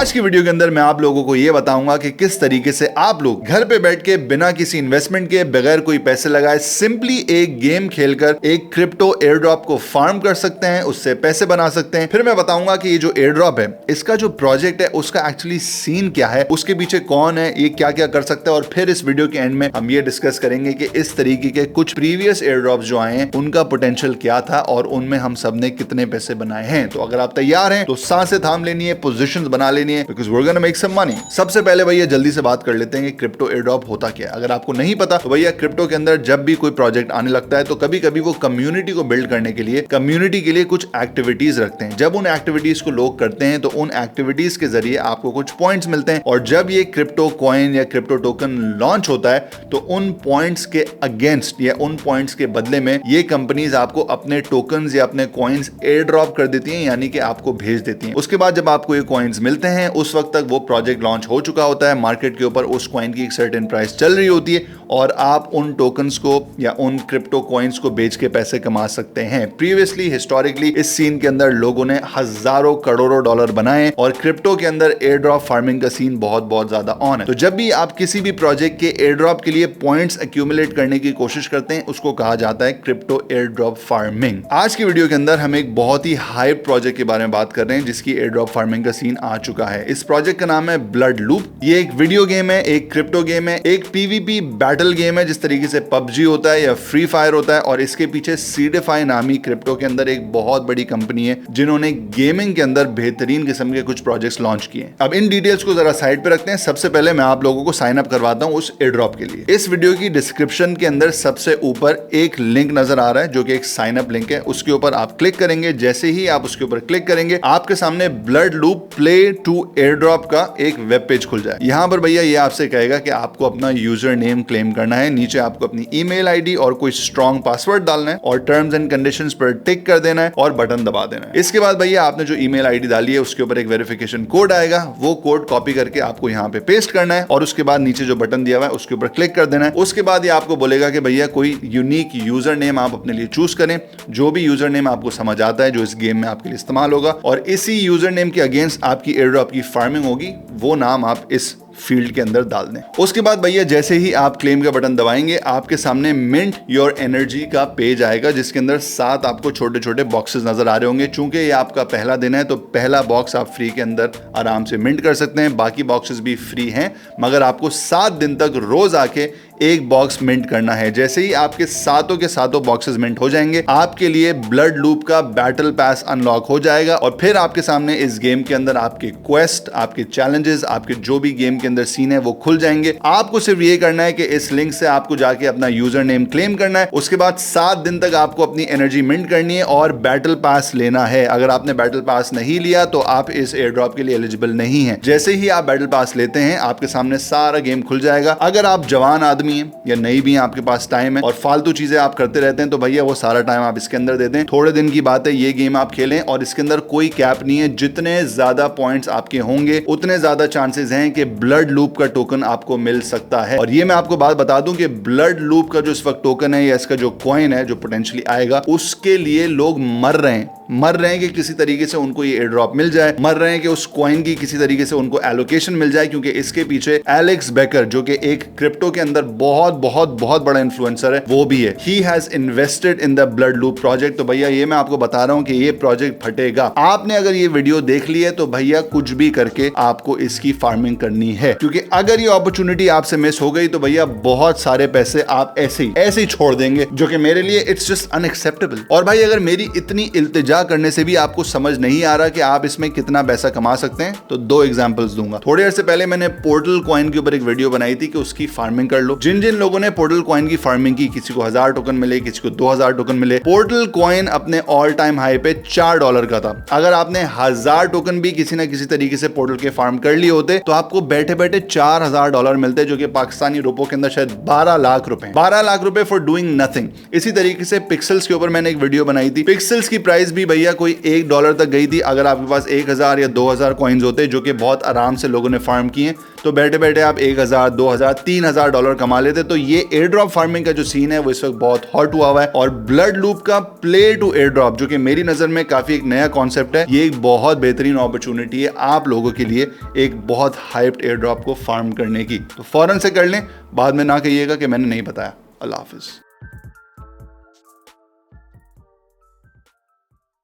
आज की वीडियो के अंदर मैं आप लोगों को यह बताऊंगा कि किस तरीके से आप लोग घर पे बैठ के बिना किसी इन्वेस्टमेंट के, बगैर कोई पैसे लगाए, सिंपली एक गेम खेलकर एक क्रिप्टो एयर ड्रॉप को फार्म कर सकते हैं, उससे पैसे बना सकते हैं। फिर मैं बताऊंगा कि ये जो एयर ड्रॉप है, इसका जो प्रोजेक्ट है उसका एक्चुअली सीन क्या है, उसके पीछे कौन है, ये क्या क्या कर सकता है। और फिर इस वीडियो के एंड में हम ये डिस्कस करेंगे कि इस तरीके के कुछ प्रीवियस एयर ड्रॉप जो आए हैं उनका पोटेंशियल क्या था और उनमें हम सब ने कितने पैसे बनाए हैं। तो अगर आप तैयार हैं तो सांसें थाम लेनी है, पोजीशंस बना लेनी है, because we are gonna make some money. सबसे पहले भैया जल्दी से बात कर लेते हैं कि क्रिप्टो एयर ड्रॉप होता क्या है। अगर आपको नहीं पता तो भैया क्रिप्टो के अंदर जब भी कोई प्रोजेक्ट आने लगता है तो कभी कभी वो कम्युनिटी को बिल्ड करने के लिए, कम्युनिटी के लिए कुछ एक्टिविटीज रखते हैं। जब उन एक्टिविटीज को लोग करते हैं तो उन एक्टिविटीज के जरिए आपको कुछ पॉइंट्स मिलते हैं, और जब ये क्रिप्टो कॉइन या क्रिप्टो टोकन लॉन्च होता है तो उन पॉइंट्स के अगेंस्ट या उन पॉइंट्स के बदले में ये कंपनीज आपको अपने टोकन्स या अपने कॉइन्स एयर ड्रॉप कर देती हैं, यानी कि आपको भेज देती हैं। उसके बाद जब आपको ये कॉइन्स मिलते हैं उस वक्त तक वो प्रोजेक्ट लॉन्च हो चुका होता है, मार्केट के ऊपर उस कॉइन की एक सर्टेन प्राइस चल रही होती है और आप उन टोकन्स को या उन क्रिप्टो कॉइन्स को बेच के पैसे कमा सकते हैं। प्रीवियसली, हिस्टोरिकली इस सीन के अंदर लोगों ने हजारों करोड़ों डॉलर बनाए और क्रिप्टो के अंदर एयर ड्रॉप फार्मिंग का सीन बहुत बहुत ज्यादा ऑन है। तो जब भी आप किसी भी प्रोजेक्ट के एयर ड्रॉप के लिए पॉइंट्स एक्यूमुलेट करने की कोशिश करते हैं उसको कहा जाता है क्रिप्टो एयर ड्रॉप फार्मिंग। आज की वीडियो के अंदर हम एक बहुत ही हाइप प्रोजेक्ट के बारे में बात कर रहे हैं जिसकी एयर ड्रॉप फार्मिंग का सीन आ चुका है। इस प्रोजेक्ट का नाम है ब्लड लूप। ये एक वीडियो गेम है, एक क्रिप्टो गेम है, एक पीवीपी बैटल गेम है जिस तरीके से पबजी होता है या फ्री फायर होता है। और इसके पीछे सीडेफाई नामी क्रिप्टो के अंदर एक बहुत बड़ी कंपनी है जिन्होंने गेमिंग के अंदर बेहतरीन किस्म के कुछ प्रोजेक्ट्स लॉन्च किए हैं। अब इन डिटेल्स को जरा साइड पे रखते हैं। सबसे पहले मैं आप लोगों को साइन अप करवाता हूं उस एयर ड्रॉप के लिए। इस वीडियो की डिस्क्रिप्शन के अंदर सबसे ऊपर एक लिंक नजर आ रहा है जो कि एक साइन अप लिंक है। उसके ऊपर आप क्लिक करेंगे। जैसे ही आप उसके ऊपर क्लिक करेंगे आपके सामने blood loop play to air drop का एक वेब पेज खुल जाए। यहां पर भैया ये आपसे कहेगा कि आपको अपना यूजर नेम क्लेम करना है, नीचे आपको अपनी ईमेल आईडी और कोई स्ट्रॉन्ग पासवर्ड डालना है और टर्म्स एंड कंडीशंस पर टिक कर देना है और बटन दबा देना है। इसके बाद भैया आपने जो ईमेल आईडी डाली है उसके ऊपर एक वेरिफिकेशन कोड आएगा, वो कोड कॉपी करके आपको यहाँ पे पेस्ट करना है और उसके बाद नीचे जो बटन दिया हुआ है उसके ऊपर क्लिक कर देना है। उसके बाद ये आपको बोलेगा कि भैया कोई यूनिक यूजर नेम आप अपने लिए चूज करें, जो भी यूजर नेम आपको समझ आता है जो इस गेम में आपके लिए इस्तेमाल होगा, और इसी यूजर नेम के अगेंस्ट आपकी एयर ड्रॉप की फार्मिंग होगी। वो नाम आप इस फील्ड के अंदर डाल दें। उसके बाद भैया जैसे ही आप क्लेम का बटन दबाएंगे आपके सामने मिंट योर एनर्जी का पेज आएगा जिसके अंदर 7 आपको छोटे छोटे बॉक्सेस नजर आ रहे होंगे। चूंकि ये आपका पहला दिन है तो पहला बॉक्स आप फ्री के अंदर आराम से मिंट कर सकते हैं, बाकी बॉक्सेस भी फ्री हैं, मगर आपको 7 दिन तक रोज आके एक बॉक्स मिंट करना है। जैसे ही आपके सातों के सातों बॉक्सेस मिंट हो जाएंगे आपके लिए ब्लड लूप का बैटल पास अनलॉक हो जाएगा और फिर आपके सामने इस गेम के अंदर आपके क्वेस्ट, आपके चैलेंजेस, आपके जो भी गेम के अंदर सीन है वो खुल जाएंगे। आपको सिर्फ ये करना है कि इस लिंक से आपको जाके अपना यूजर नेम क्लेम करना है। उसके बाद 7 दिन तक आपको अपनी एनर्जी मिंट करनी है और बैटल पास लेना है। अगर आपने बैटल पास नहीं लिया तो आप इस एयर ड्रॉप के लिए एलिजिबल नहीं है। जैसे ही आप बैटल पास लेते हैं आपके सामने सारा गेम खुल जाएगा। अगर आप जवान आदमी या नहीं भी आपके पास टाइम है और फालतू चीजें आप करते रहते हैं तो भैया वो सारा टाइम आप इसके अंदर दे दें। थोड़े दिन की बात है, ये गेम आप खेलें और इसके अंदर कोई कैप नहीं है। जितने ज्यादा पॉइंट्स आपके होंगे उतने ज्यादा चांसेस हैं कि ब्लड लूप का टोकन आपको मिल सकता है। और ये मैं आपको बात बता दूं कि ब्लड लूप का जो इस वक्त टोकन है या इसका जो कॉइन है जो पोटेंशियली आएगा उसके लिए लोग मर रहे हैं कि किसी तरीके से उनको ये एयर ड्रॉप मिल जाए, मर रहे हैं कि उस कॉइन की किसी तरीके से उनको एलोकेशन मिल जाए, क्योंकि इसके पीछे एलेक्स बेकर जो कि एक क्रिप्टो के अंदर बहुत बहुत बहुत बड़ा इन्फ्लुएंसर है वो भी है। He has invested in the blood loop project. तो भैया ये मैं आपको बता रहा हूं कि ये प्रोजेक्ट फटेगा। आपने अगर ये वीडियो देख ली है तो भैया कुछ भी करके आपको इसकी फार्मिंग करनी है, क्योंकि अगर ये अपॉर्चुनिटी आपसे मिस हो गई तो भैया बहुत सारे पैसे आप ऐसे ही छोड़ देंगे, जो कि मेरे लिए इट्स जस्ट अनएक्सेप्टेबल। और भाई अगर मेरी इतनी इल्तिजा करने से भी आपको समझ नहीं आ रहा कि आप इसमें कितना पैसा कमा सकते हैं तो 2 एग्जांपल्स दूंगा। थोड़ी देर से पहले मैंने पोर्टल कॉइन के ऊपर एक वीडियो बनाई थी कि उसकी फार्मिंग कर लो। जिन जिन लोगों ने पोर्टल कॉइन की फार्मिंग की, किसी को 1000 टोकन मिले, किसी को 2000 टोकन मिले। पोर्टल कॉइन अपने ऑल टाइम हाई पे $4 का था। अगर आपने 1000 टोकन भी किसी ना किसी तरीके से पोर्टल के फार्म कर लिए होते तो आपको बैठे बैठे $4000 मिलते, जो कि पाकिस्तानी रुपयों के अंदर शायद 12 लाख रुपए 12 लाख रुपए फॉर डूइंग नथिंग। इसी तरीके से पिक्सल्स के ऊपर मैंने एक वीडियो बनाई थी। पिक्सल्स की प्राइस भी भैया कोई $1 तक गई थी। अगर आपके पास 1000 या 2000 कॉइन्स होते जो कि बहुत आराम से लोगों ने फार्म किए, तो बैठे बैठे आप 1000, 2000, $3000 कमा लेते। तो ये एयर ड्रॉप फार्मिंग का जो सीन है वो इस वक्त बहुत हॉट हुआ हुआ है। और ब्लड लूप का प्ले टू एयर ड्रॉप, जो कि मेरी नजर में काफी एक नया कॉन्सेप्ट है, ये एक बहुत बेहतरीन अपॉर्चुनिटी है आप लोगों के लिए एक बहुत हाइप्ड एयर ड्रॉप को फार्म करने की। तो फौरन से कर लें, बाद में ना कहिएगा कि मैंने नहीं बताया। अल्लाह हाफिज।